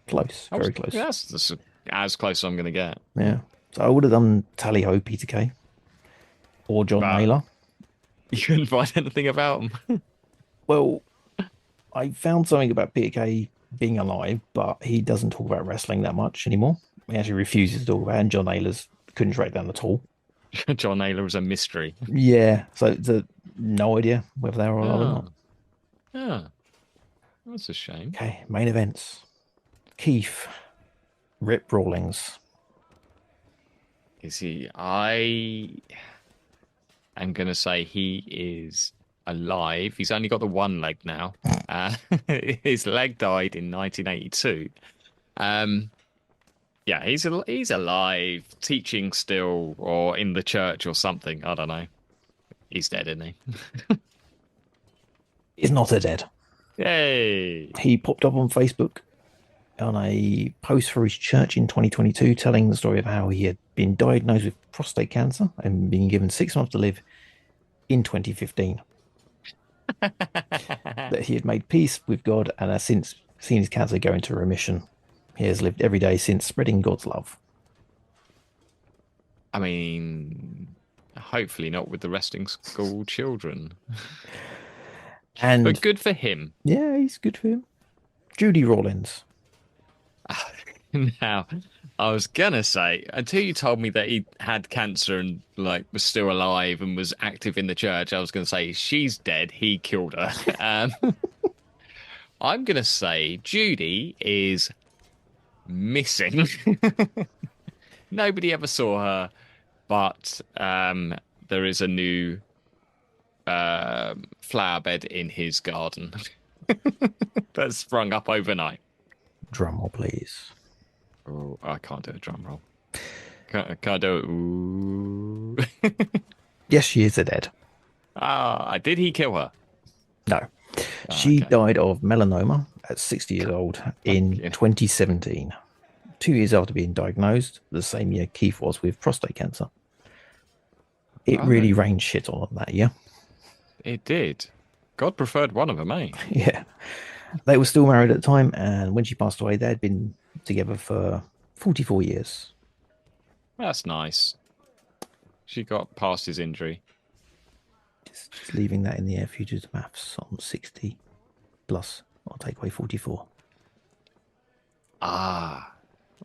Close. Very close. That's as close as I'm going to get. Yeah. So I would have done Tally Ho, Peter Kay. Or John Naylor. You couldn't find anything about him? Well, I found something about Peter Kay being alive, but he doesn't talk about wrestling that much anymore. He actually refuses to talk about it, and John Naylor's couldn't track down at all. John Naylor was a mystery. Yeah, so no idea whether they're alive or not. Yeah, that's a shame. Okay, main events. Keith, Rip Rawlings. Is he? I am going to say he is alive. He's only got the one leg now. His leg died in 1982. Yeah, he's alive, teaching still, or in the church or something. I don't know. He's dead, isn't he? He's not dead. Yay! He popped up on Facebook on a post for his church in 2022, telling the story of how he had been diagnosed with prostate cancer and been given 6 months to live in 2015. That he had made peace with God and has since seen his cancer go into remission. He has lived every day since, spreading God's love. I mean, hopefully not with the wrestling school children. But good for him. Yeah, he's good for him. Judy Rawlins. Now, I was gonna say, until you told me that he had cancer and like was still alive and was active in the church, I was gonna say she's dead. He killed her. I'm gonna say Judy is missing. Nobody ever saw her, but there is a new flower bed in his garden that's sprung up overnight. Drum roll, please. Oh, I can't do a drum roll. Can I do it? Ooh. Yes, she is dead. Did he kill her? No. She okay. died of melanoma at 60 years old in 2017. 2 years after being diagnosed, the same year Keith was with prostate cancer. It really rained shit on them that year. It did. God preferred one of them, eh? Yeah. They were still married at the time, and when she passed away, they had been together for 44 years. That's nice. She got past his injury. Just leaving that in the air for you to do the maths on 60 plus. I'll take away 44.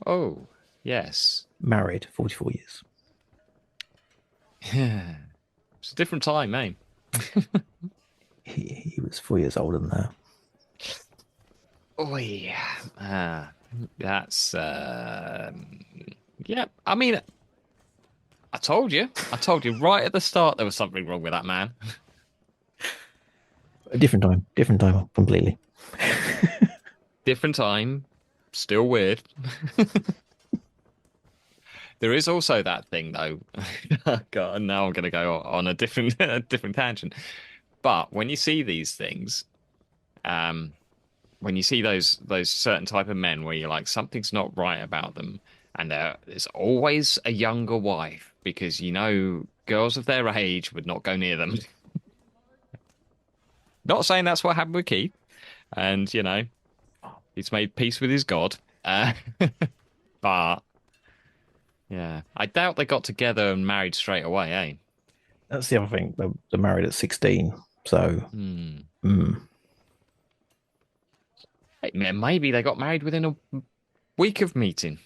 Oh, yes. Married 44 years. It's a different time, eh? He was 4 years older than her. Oh, yeah. That's, yeah. I mean, I told you right at the start there was something wrong with that man. A different time completely. Different time, still weird. There is also that thing, though. God, now I'm going to go on a different tangent. But when you see these things, when you see those certain type of men where you're like, something's not right about them, and there's always a younger wife, because girls of their age would not go near them. Not saying that's what happened with Keith, and he's made peace with his God. But yeah, I doubt they got together and married straight away, eh? That's the other thing. They're married at 16, so. Hey, maybe they got married within a week of meeting.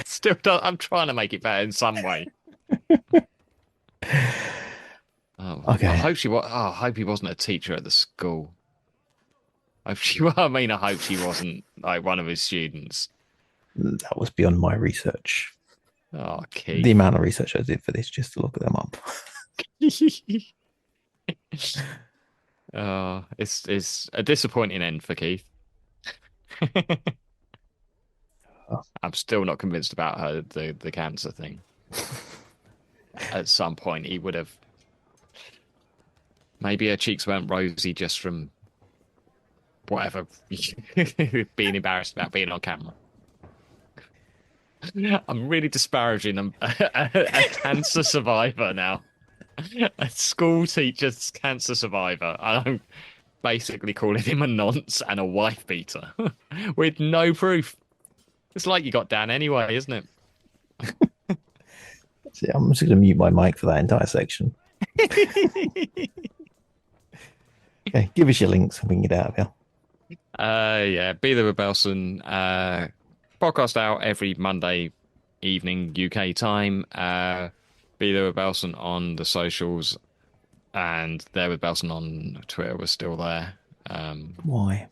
Still, I'm trying to make it better in some way. Okay. I hope I hope he wasn't a teacher at the school. I hope she wasn't like one of his students. That was beyond my research. Oh, Keith. The amount of research I did for this just to look them up. It's a disappointing end for Keith. I'm still not convinced about the cancer thing. At some point, he would have. Maybe her cheeks weren't rosy just from whatever, being embarrassed about being on camera. I'm really disparaging a cancer survivor now. A school teacher's cancer survivor. I'm basically calling him a nonce and a wife beater with no proof. It's like you got Dan anyway, isn't it? See, I'm just going to mute my mic for that entire section. Okay, give us your links and we can get out of here. Yeah, Be There With Belson. Podcast out every Monday evening UK time. Be There With Belson on the socials, and There With Belson on Twitter. We're still there. Why?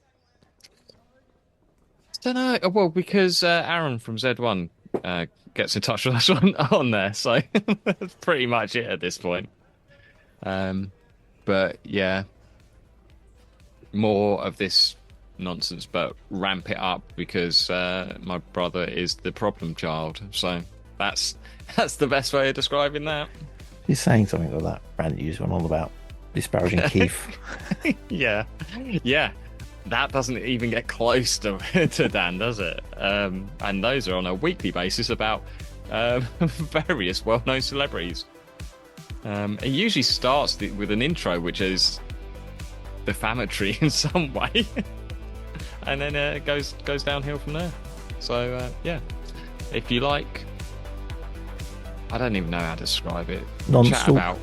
Don't know. Well, because Aaron from Z1 gets in touch with us on there, so that's pretty much it at this point. But yeah, more of this nonsense, but ramp it up because my brother is the problem child. So that's the best way of describing that. He's saying something like that rant you just went on about disparaging Keith. Yeah. That doesn't even get close to Dan, does it? And those are on a weekly basis about various well-known celebrities. It usually starts with an intro which is defamatory in some way, and then it goes downhill from there. So yeah, if you like, I don't even know how to describe it. Chat about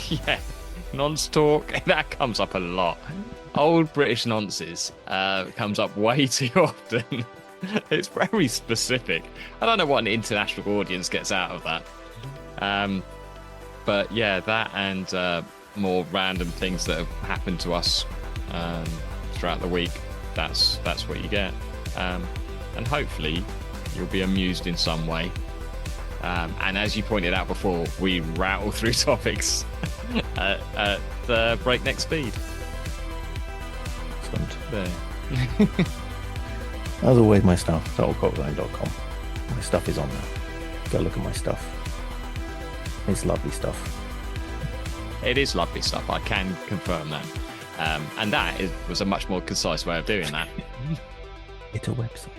yeah, nonce talk. That comes up a lot. Old British nonces comes up way too often. It's very specific. I don't know what an international audience gets out of that. But yeah, that and more random things that have happened to us throughout the week, that's what you get. And hopefully you'll be amused in some way. And as you pointed out before, we rattle through topics at breakneck speed. Excellent. There. As always, my stuff, totalcockzone.com. My stuff is on there. Go look at my stuff. It's lovely stuff. It is lovely stuff. I can confirm that. And that was a much more concise way of doing that. It's a website.